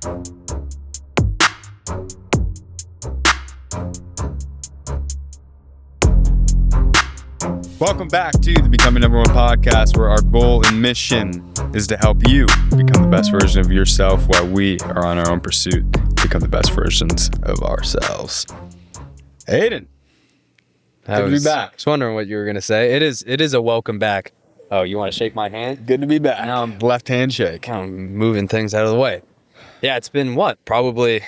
Welcome back to the Becoming Number One podcast, where our goal and mission is to help you become the best version of yourself while we are on our own pursuit to become the best versions of ourselves. Aidan, good to be back. I was wondering what you were going to say. It is a welcome back. Oh, you want to shake my hand? Good to be back. Now I'm left hand shake. I'm moving things out of the way. Yeah, it's been what? Probably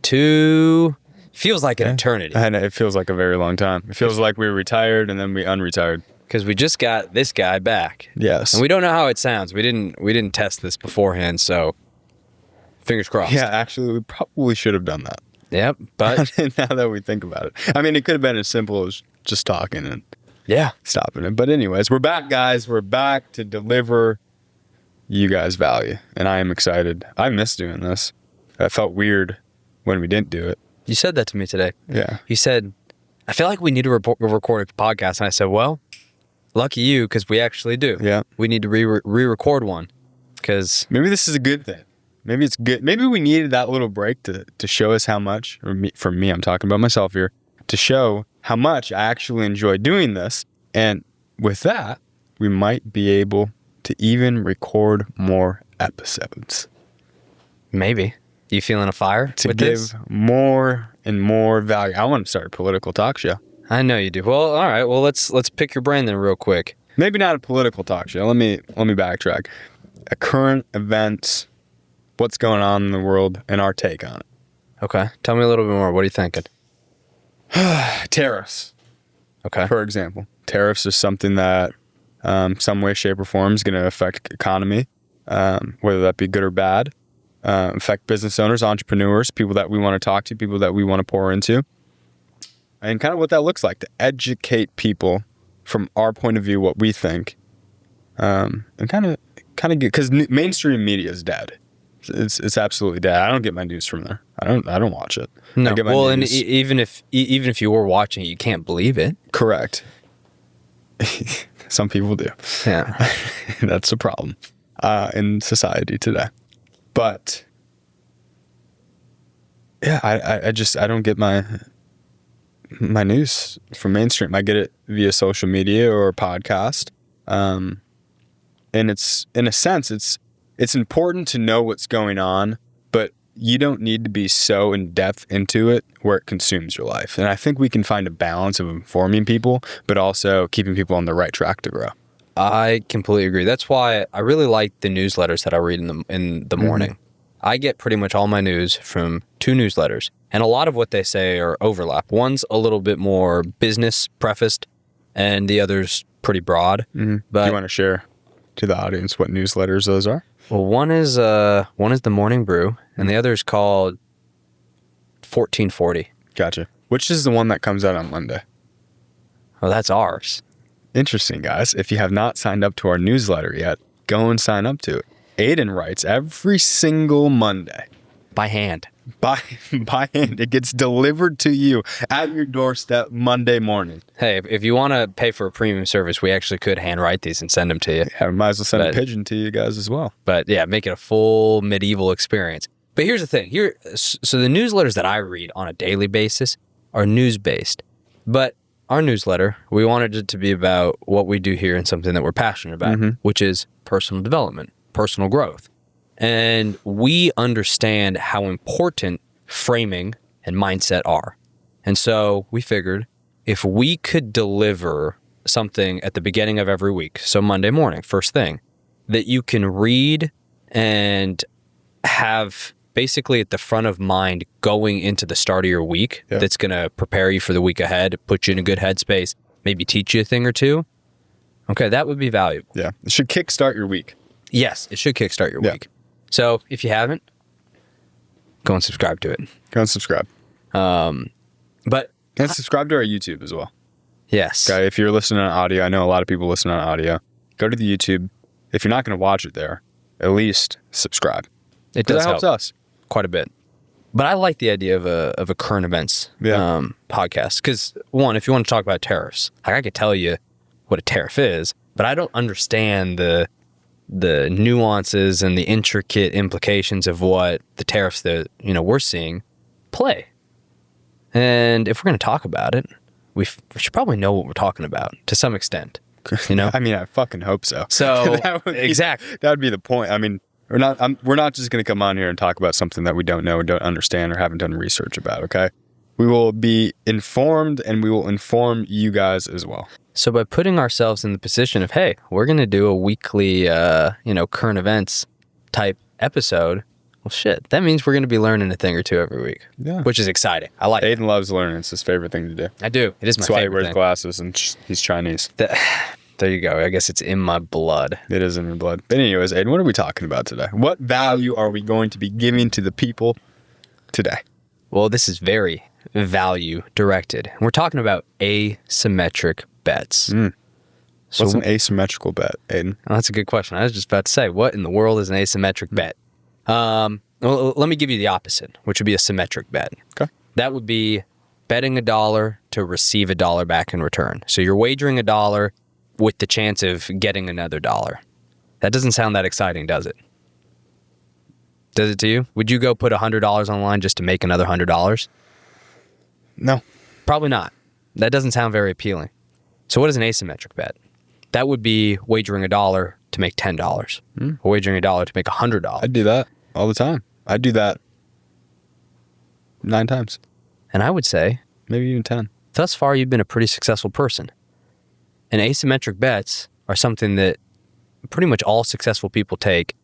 feels like an eternity. I know, it feels like a very long time. It feels like we were retired and then we unretired. Because we just got this guy back. Yes. And we don't know how it sounds. We didn't test this beforehand, so fingers crossed. Yeah, actually, we probably should have done that. Yep, but now that we think about it. I mean, it could have been as simple as just talking and stopping it. But anyways, we're back, guys. We're back to deliver you guys value. And I am excited. I miss doing this. It felt weird when we didn't do it. You said that to me today. Yeah. You said, I feel like we need to record a podcast. And I said, well, lucky you, because we actually do. Yeah. We need to re-record one. Because maybe this is a good thing. Maybe it's good. Maybe we needed that little break to show us how much, for me, I'm talking about myself here, to show how much I actually enjoy doing this. And with that, we might be able to even record more episodes. Maybe. You feeling a fire to with give this? More and more value. I want to start a political talk show. I know you do. Well, all right. Well, let's pick your brain then real quick. Maybe not a political talk show. Let me backtrack. A current events, what's going on in the world, and our take on it. Okay. Tell me a little bit more. What are you thinking? Tariffs. Okay. For example, tariffs is something that some way, shape, or form is going to affect economy, whether that be good or bad. Affect business owners, entrepreneurs, people that we want to talk to, people that we want to pour into, and kind of what that looks like to educate people from our point of view, what we think, and kind of get, because mainstream media is dead. It's absolutely dead. I don't get my news from there. I don't watch it. No, I get my well, news. and even if you were watching it, you can't believe it. Correct. Some people do. Yeah, that's a problem in society today. But yeah, I don't get my news from mainstream. I get it via social media or podcast. And it's, in a sense, it's important to know what's going on, but you don't need to be so in depth into it where it consumes your life. And I think we can find a balance of informing people, but also keeping people on the right track to grow. I completely agree. That's why I really like the newsletters that I read in the morning. I get pretty much all my news from 2 newsletters, and a lot of what they say are overlap. One's a little bit more business prefaced, and the other's pretty broad. Mm-hmm. But do you want to share to the audience what newsletters those are? Well, one is the Morning Brew, and the other is called 1440. Gotcha. Which is the one that comes out on Monday? Oh, that's ours. Interesting, guys. If you have not signed up to our newsletter yet, go and sign up to it. Aidan writes every single Monday. By hand. By hand. It gets delivered to you at your doorstep Monday morning. Hey, if you want to pay for a premium service, we actually could handwrite these and send them to you. Yeah, we might as well send a pigeon to you guys as well. But yeah, make it a full medieval experience. But here's the thing. So the newsletters that I read on a daily basis are news-based. But our newsletter, we wanted it to be about what we do here and something that we're passionate about, which is personal development, personal growth. And we understand how important framing and mindset are. And so we figured if we could deliver something at the beginning of every week, so Monday morning, first thing, that you can read and have basically at the front of mind going into the start of your week, that's going to prepare you for the week ahead, put you in a good headspace, maybe teach you a thing or two. Okay, that would be valuable. Yeah, it should kickstart your week. Yes, it should kickstart your week. So if you haven't, go and subscribe to it. Go and subscribe. And subscribe to our YouTube as well. Yes. Okay, if you're listening on audio, I know a lot of people listen on audio. Go to the YouTube. If you're not going to watch it there, at least subscribe. It does help us quite a bit. But I like the idea of a current events podcast. Because, one, if you want to talk about tariffs, I could tell you what a tariff is, but I don't understand the the nuances and the intricate implications of what the tariffs that we're seeing play. And if we're going to talk about it, we should probably know what we're talking about to some extent. I mean, I fucking hope so. So exactly, that would be the point. I mean, we're not just going to come on here and talk about something that we don't know or don't understand or haven't done research about. Okay, we will be informed, and we will inform you guys as well. So by putting ourselves in the position of, hey, we're going to do a weekly, current events type episode. Well, shit, that means we're going to be learning a thing or two every week, which is exciting. I like it. Aidan loves learning. It's his favorite thing to do. I do. It is my favorite thing. That's why he wears glasses, and he's Chinese. There you go. I guess it's in my blood. It is in your blood. But anyways, Aidan, what are we talking about today? What value are we going to be giving to the people today? Well, this is very value directed. We're talking about asymmetric bets. What's an asymmetrical bet, Aidan? Oh, that's a good question. I was just about to say, what in the world is an asymmetric bet? Well, let me give you the opposite, which would be a symmetric bet. Okay. That would be betting $1 to receive $1 back in return. So you're wagering $1 with the chance of getting another $1. That doesn't sound that exciting, does it? Does it to you? Would you go put $100 online just to make another $100? No. Probably not. That doesn't sound very appealing. So what is an asymmetric bet? That would be wagering $1 to make $10, or wagering $1 to make $100. I do that all the time. I do that 9 times. And I would say, maybe even 10. Thus far, you've been a pretty successful person. And asymmetric bets are something that pretty much all successful people take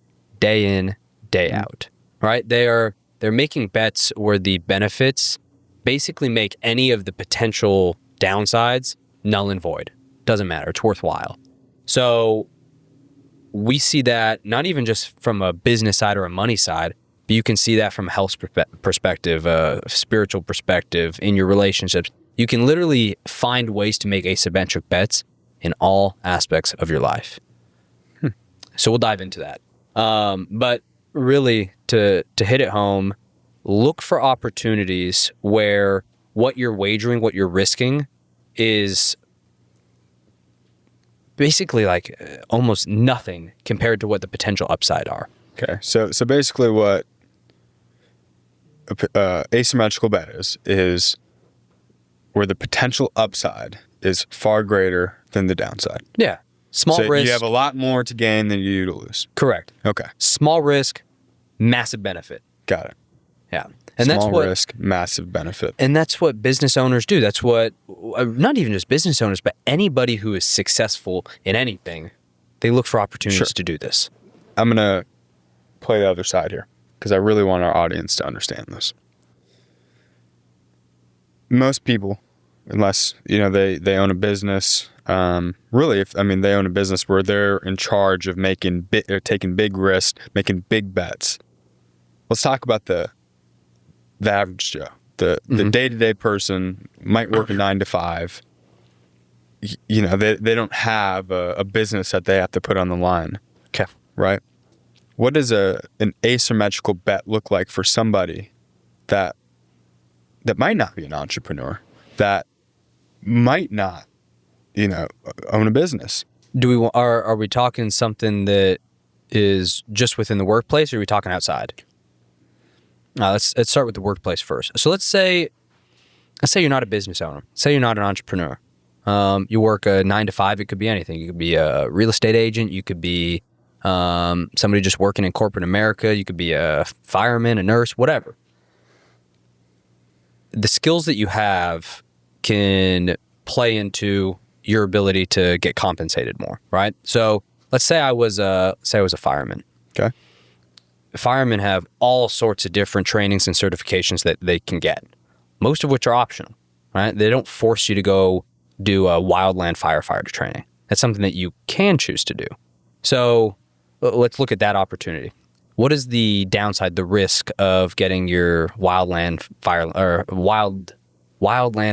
day in, day out, right? They're making bets where the benefits basically make any of the potential downsides null and void. Doesn't matter. It's worthwhile. So we see that not even just from a business side or a money side, but you can see that from a health perspective, a spiritual perspective, in your relationships. You can literally find ways to make asymmetric bets in all aspects of your life. So we'll dive into that. But really, to hit it home, look for opportunities where what you're wagering, what you're risking, is basically like almost nothing compared to what the potential upside are. Okay, so basically what asymmetrical bet is where the potential upside is far greater than the downside. Yeah. Small risk. You have a lot more to gain than you do to lose. Correct. Okay. Small risk, massive benefit. Got it. Yeah. And small risk, massive benefit. And that's what business owners do. That's what, not even just business owners, but anybody who is successful in anything, they look for opportunities to do this. I'm going to play the other side here because I really want our audience to understand this. Most people, unless they own a business, really, they own a business where they're in charge of taking big risks, making big bets. Let's talk about the average Joe, the day-to-day person might work a 9 to 5. They don't have a business that they have to put on the line. Okay, right? What does an asymmetrical bet look like for somebody that might not be an entrepreneur, that might not, own a business? Are we talking something that is just within the workplace, or are we talking outside? Let's start with the workplace first. So let's say you're not a business owner. Say you're not an entrepreneur. You work a 9 to 5. It could be anything. You could be a real estate agent. You could be somebody just working in corporate America. You could be a fireman, a nurse, whatever. The skills that you have can play into your ability to get compensated more, right? So let's say I was a fireman. Okay. Firemen have all sorts of different trainings and certifications that they can get, most of which are optional, right? They don't force you to go do a wildland firefighter training. That's something that you can choose to do. So let's look at that opportunity. What is the downside, the risk of getting your wildland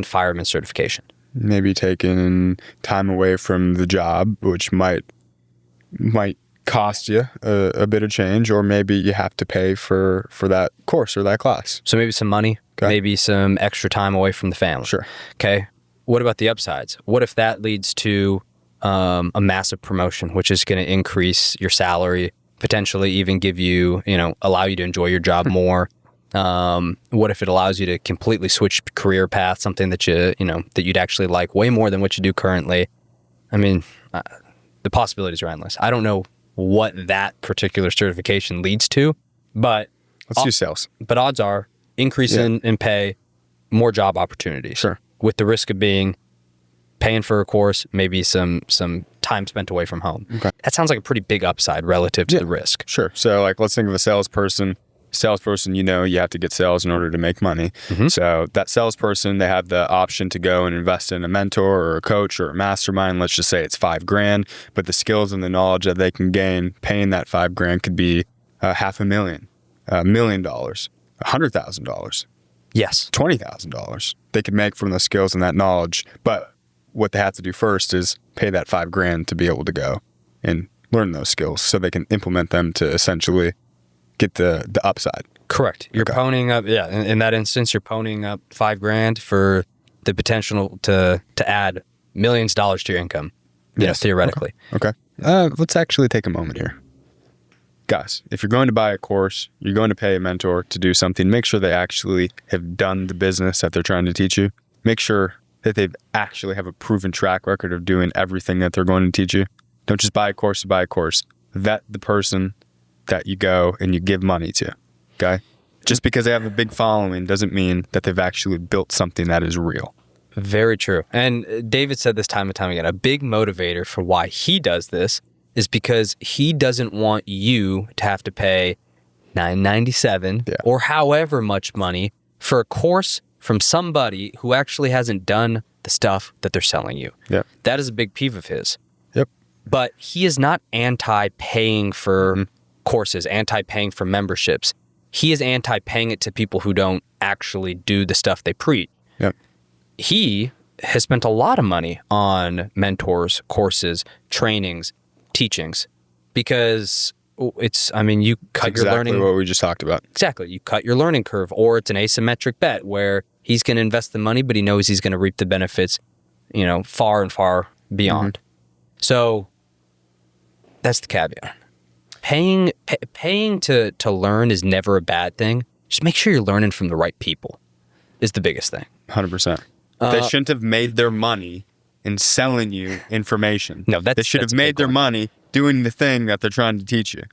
fireman certification? Maybe taking time away from the job, which might cost you a bit of change, or maybe you have to pay for that course or that class. So maybe some money, maybe some extra time away from the family. Sure. Okay. What about the upsides? What if that leads to a massive promotion, which is going to increase your salary, potentially even give you, allow you to enjoy your job more? What if it allows you to completely switch career path, something that that you'd actually like way more than what you do currently? I mean, the possibilities are endless. I don't know what that particular certification leads to, but let's do sales. But odds are increase in pay, more job opportunities. Sure. With the risk of being paying for a course, maybe some time spent away from home. Okay. That sounds like a pretty big upside relative to the risk. Sure. So like, let's think of a salesperson, you have to get sales in order to make money. Mm-hmm. So that salesperson, they have the option to go and invest in a mentor or a coach or a mastermind. Let's just say it's $5,000, but the skills and the knowledge that they can gain paying that $5,000 could be $500,000, $1 million, $100,000. Yes. $20,000 they could make from those skills and that knowledge. But what they have to do first is pay that $5,000 to be able to go and learn those skills so they can implement them to essentially get the upside. Correct. You're ponying up, in that instance, you're ponying up $5,000 for the potential to add millions of dollars to your income, theoretically. Okay. Let's actually take a moment here. Guys, if you're going to buy a course, you're going to pay a mentor to do something, make sure they actually have done the business that they're trying to teach you. Make sure that they actually have a proven track record of doing everything that they're going to teach you. Don't just buy a course to buy a course. Vet the person that you go and you give money to, okay? Just because they have a big following doesn't mean that they've actually built something that is real. Very true. And David said this time and time again, a big motivator for why he does this is because he doesn't want you to have to pay $9.97 or however much money for a course from somebody who actually hasn't done the stuff that they're selling you. Yep. That is a big peeve of his. Yep. But he is not anti-paying for courses, anti-paying for memberships. He is anti-paying it to people who don't actually do the stuff they preach. Yep. He has spent a lot of money on mentors, courses, trainings, teachings, because you cut your learning. Exactly what we just talked about. Exactly. You cut your learning curve, or it's an asymmetric bet where he's going to invest the money, but he knows he's going to reap the benefits, far and far beyond. So that's the caveat. Paying to learn is never a bad thing. Just make sure you're learning from the right people is the biggest thing. 100%. They shouldn't have made their money in selling you information. No, they should have made their money doing the thing that they're trying to teach you.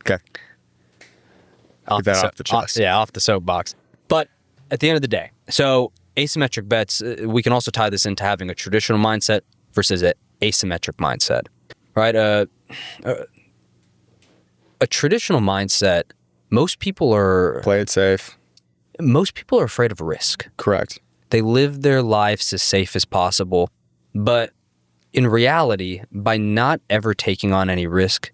Okay. Get that off the chest. Off the soapbox. But at the end of the day, so asymmetric bets, we can also tie this into having a traditional mindset versus an asymmetric mindset, right? A traditional mindset, most people are... Play it safe. Most people are afraid of risk. Correct. They live their lives as safe as possible. But in reality, by not ever taking on any risk,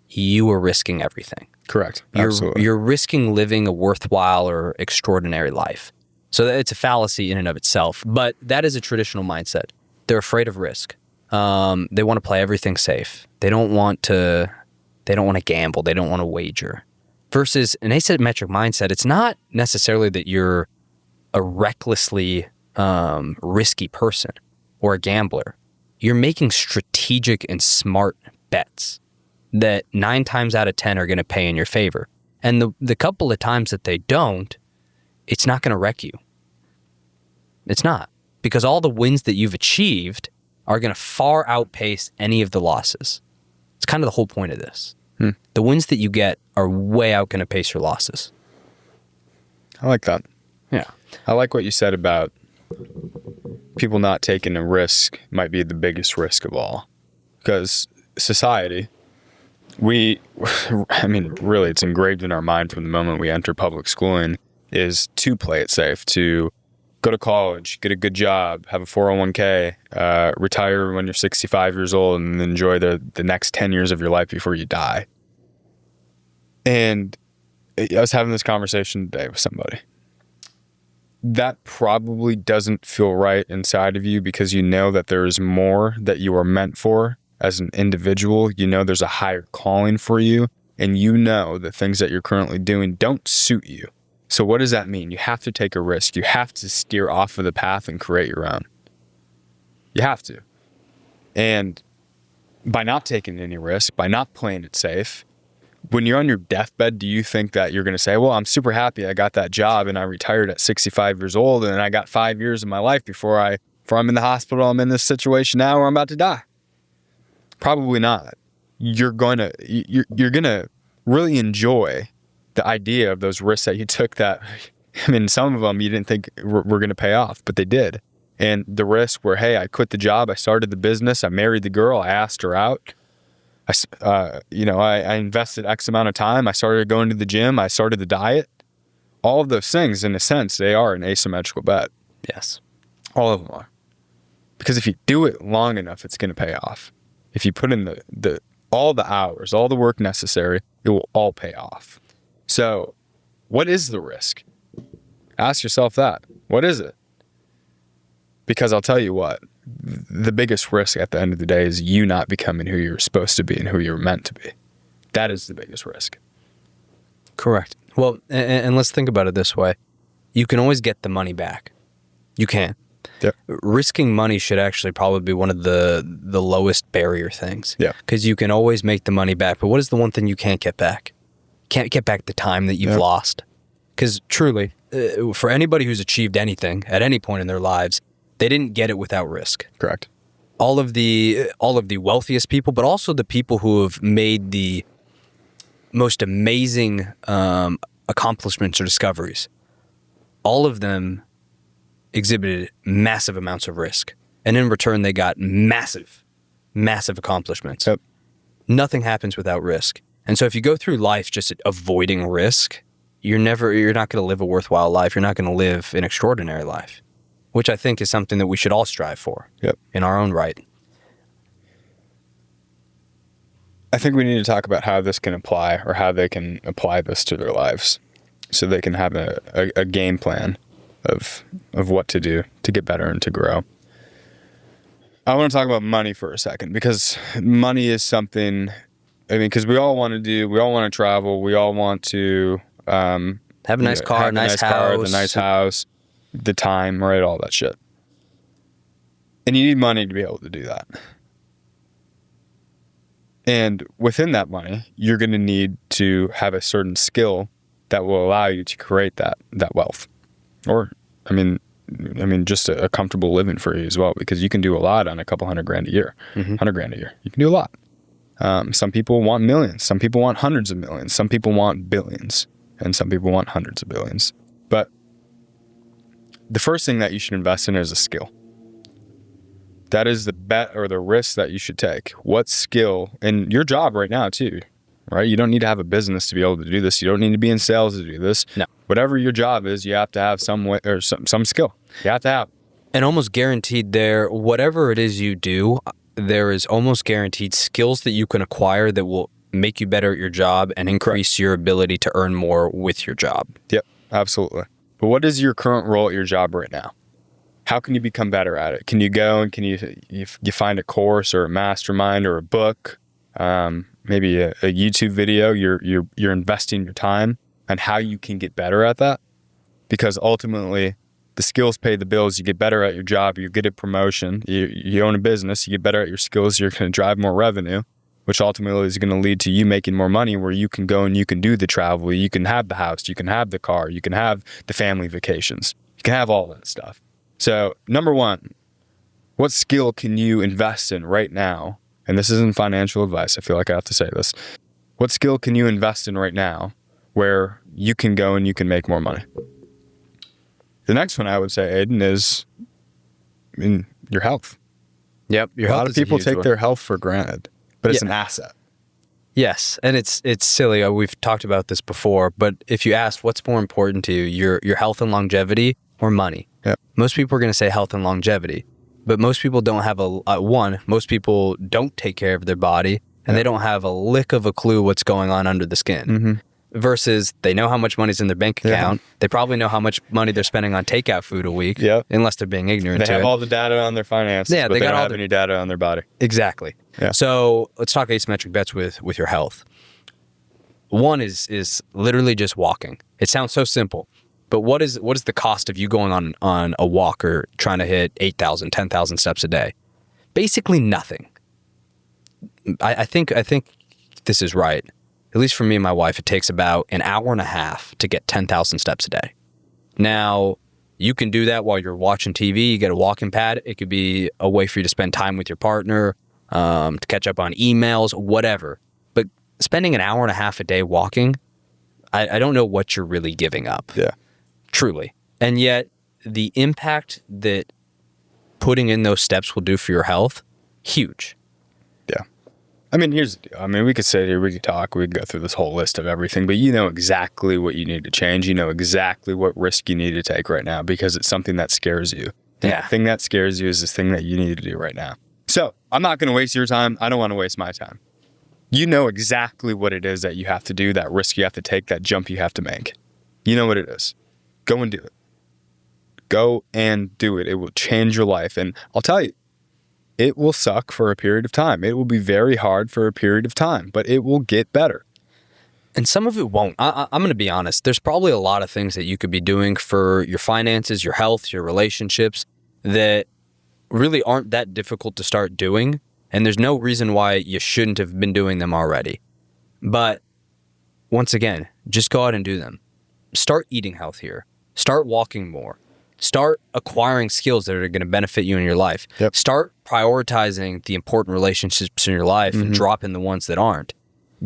you are risking everything. Correct. Absolutely. You're risking living a worthwhile or extraordinary life. So it's a fallacy in and of itself. But that is a traditional mindset. They're afraid of risk. They want to play everything safe. They don't want to gamble. They don't want to wager. Versus an asymmetric mindset, it's not necessarily that you're a recklessly risky person or a gambler. You're making strategic and smart bets that 9 times out of 10 are going to pay in your favor. And the couple of times that they don't, it's not going to wreck you. It's not. Because all the wins that you've achieved are going to far outpace any of the losses. It's kind of the whole point of this. The wins that you get are way out going to pace your losses. I like that. Yeah. I like what you said about people not taking a risk might be the biggest risk of all. Because society, really it's engraved in our mind from the moment we enter public schooling is to play it safe, to go to college, get a good job, have a 401k, retire when you're 65 years old, and enjoy the next 10 years of your life before you die. And I was having this conversation today with somebody. That probably doesn't feel right inside of you because you know that there is more that you are meant for as an individual. You know there's a higher calling for you, and you know the things that you're currently doing don't suit you. So what does that mean? You have to take a risk. You have to steer off of the path and create your own. You have to. And by not taking any risk, by not playing it safe, when you're on your deathbed, do you think that you're going to say, well, I'm super happy I got that job and I retired at 65 years old and I got 5 years of my life before I'm in the hospital, I'm in this situation now where I'm about to die? Probably not. You're going to really enjoy the idea of those risks that you took that, I mean, some of them you didn't think were going to pay off, but they did. And the risks were, hey, I quit the job, I started the business, I married the girl, I asked her out. I invested X amount of time. I started going to the gym. I started the diet. All of those things, in a sense, they are an asymmetrical bet. Yes. All of them are. Because if you do it long enough, it's going to pay off. If you put in all the hours, all the work necessary, it will all pay off. So what is the risk? Ask yourself that. What is it? Because I'll tell you what, the biggest risk at the end of the day is you not becoming who you're supposed to be and who you're meant to be. That is the biggest risk. Correct. Well, and let's think about it this way. You can always get the money back. You can. Yep. Risking money should actually probably be one of the lowest barrier things. Yeah. Because you can always make the money back. But what is the one thing you can't get back? You can't get back the time that you've lost. Because truly, for anybody who's achieved anything at any point in their lives, they didn't get it without risk. Correct. All of the wealthiest people, but also the people who have made the most amazing accomplishments or discoveries, all of them exhibited massive amounts of risk. And in return, they got massive, massive accomplishments. Yep. Nothing happens without risk. And so if you go through life just avoiding risk, you're not going to live a worthwhile life. You're not going to live an extraordinary life, which I think is something that we should all strive for in our own right. I think we need to talk about how this can apply, or how they can apply this to their lives, so they can have a game plan of what to do to get better and to grow. I want to talk about money for a second, because money is something, because we all want to travel, we all want to have a nice car, the nice house, the time, right? All that shit. And you need money to be able to do that. And within that money, you're going to need to have a certain skill that will allow you to create that wealth. Or, just a comfortable living for you as well, because you can do a lot on a couple $100,000 a year. Mm-hmm. $100,000 a year. You can do a lot. Some people want millions. Some people want hundreds of millions. Some people want billions. And some people want hundreds of billions. But the first thing that you should invest in is a skill. That is the bet or the risk that you should take. What skill, and your job right now too, right? You don't need to have a business to be able to do this. You don't need to be in sales to do this. No. Whatever your job is, you have to have some way or some skill. You have to have. And almost guaranteed whatever it is you do, there is almost guaranteed skills that you can acquire that will make you better at your job and increase your ability to earn more with your job. Yep, absolutely. But what is your current role at your job right now? How can you become better at it? Can you go and can you find a course or a mastermind or a book, maybe a YouTube video? You're investing your time on how you can get better at that, because ultimately the skills pay the bills. You get better at your job, you get a promotion, you own a business, you get better at your skills, you're going to drive more revenue, which ultimately is going to lead to you making more money, where you can go and you can do the travel, you can have the house, you can have the car, you can have the family vacations, you can have all that stuff. So number one, what skill can you invest in right now? And this isn't financial advice. I feel like I have to say this. What skill can you invest in right now where you can go and you can make more money? The next one I would say, Aidan, is your health. Yep. A lot of people take their health for granted, but it's an asset. Yes, and it's silly. We've talked about this before, but if you ask what's more important to you, your health and longevity or money? Yep. Most people are going to say health and longevity, but most people don't have most people don't take care of their body, and they don't have a lick of a clue what's going on under the skin. Mm-hmm. Versus they know how much money's in their bank account. Yeah. They probably know how much money they're spending on takeout food a week, unless they're being ignorant to it. They have all the data on their finances, but they don't have any data on their body. Exactly. Yeah. So let's talk asymmetric bets with your health. One is literally just walking. It sounds so simple, but what is the cost of you going on a walk or trying to hit 8,000, 10,000 steps a day? Basically nothing. I think this is right. At least for me and my wife, it takes about an hour and a half to get 10,000 steps a day. Now, you can do that while you're watching TV. You get a walking pad. It could be a way for you to spend time with your partner, to catch up on emails, whatever. But spending an hour and a half a day walking, I don't know what you're really giving up. Yeah. Truly. And yet, the impact that putting in those steps will do for your health, huge. Yeah. I mean, here's the deal. I mean, we could sit here, we could talk, we could go through this whole list of everything, but you know exactly what you need to change. You know exactly what risk you need to take right now because it's something that scares you. Yeah. The thing that scares you is this thing that you need to do right now. So I'm not going to waste your time. I don't want to waste my time. You know exactly what it is that you have to do, that risk you have to take, that jump you have to make. You know what it is. Go and do it. Go and do it. It will change your life. And I'll tell you, it will suck for a period of time. It will be very hard for a period of time, but it will get better. And some of it won't. I'm going to be honest. There's probably a lot of things that you could be doing for your finances, your health, your relationships that really aren't that difficult to start doing. And there's no reason why you shouldn't have been doing them already. But once again, just go out and do them. Start eating healthier. Start walking more. Start acquiring skills that are going to benefit you in your life. Yep. Start prioritizing the important relationships in your life and dropping the ones that aren't.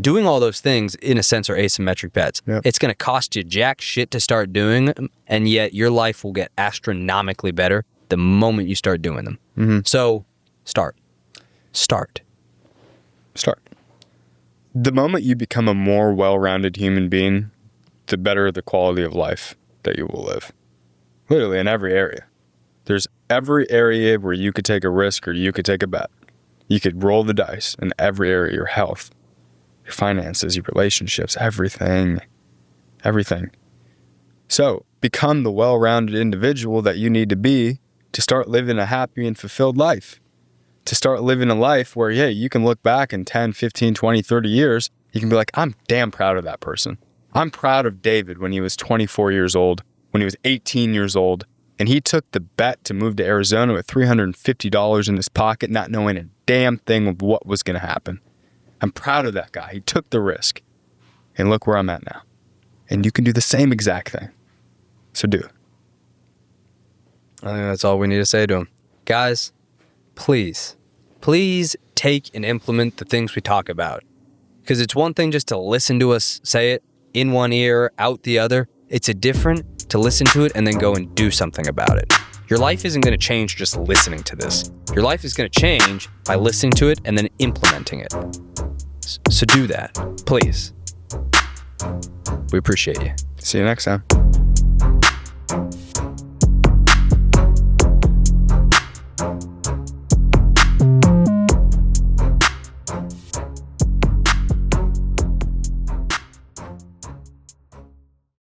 Doing all those things, in a sense, are asymmetric bets. Yep. It's going to cost you jack shit to start doing them, and yet your life will get astronomically better the moment you start doing them. So start. The moment you become a more well-rounded human being, the better the quality of life that you will live. Literally in every area. There's every area where you could take a risk or you could take a bet. You could roll the dice in every area, your health, your finances, your relationships, everything. So become the well-rounded individual that you need to be to start living a happy and fulfilled life. To start living a life where, yeah, you can look back in 10, 15, 20, 30 years, you can be like, I'm damn proud of that person. I'm proud of David when he was 24 years old, when he was 18 years old, and he took the bet to move to Arizona with $350 in his pocket, not knowing a damn thing of what was going to happen. I'm proud of that guy. He took the risk. And look where I'm at now. And you can do the same exact thing. So do it. I think that's all we need to say to him. Guys, please take and implement the things we talk about. Because it's one thing just to listen to us say it in one ear, out the other. It's a different to listen to it and then go and do something about it. Your life isn't going to change just listening to this. Your life is going to change by listening to it and then implementing it. So do that, please. We appreciate you. See you next time.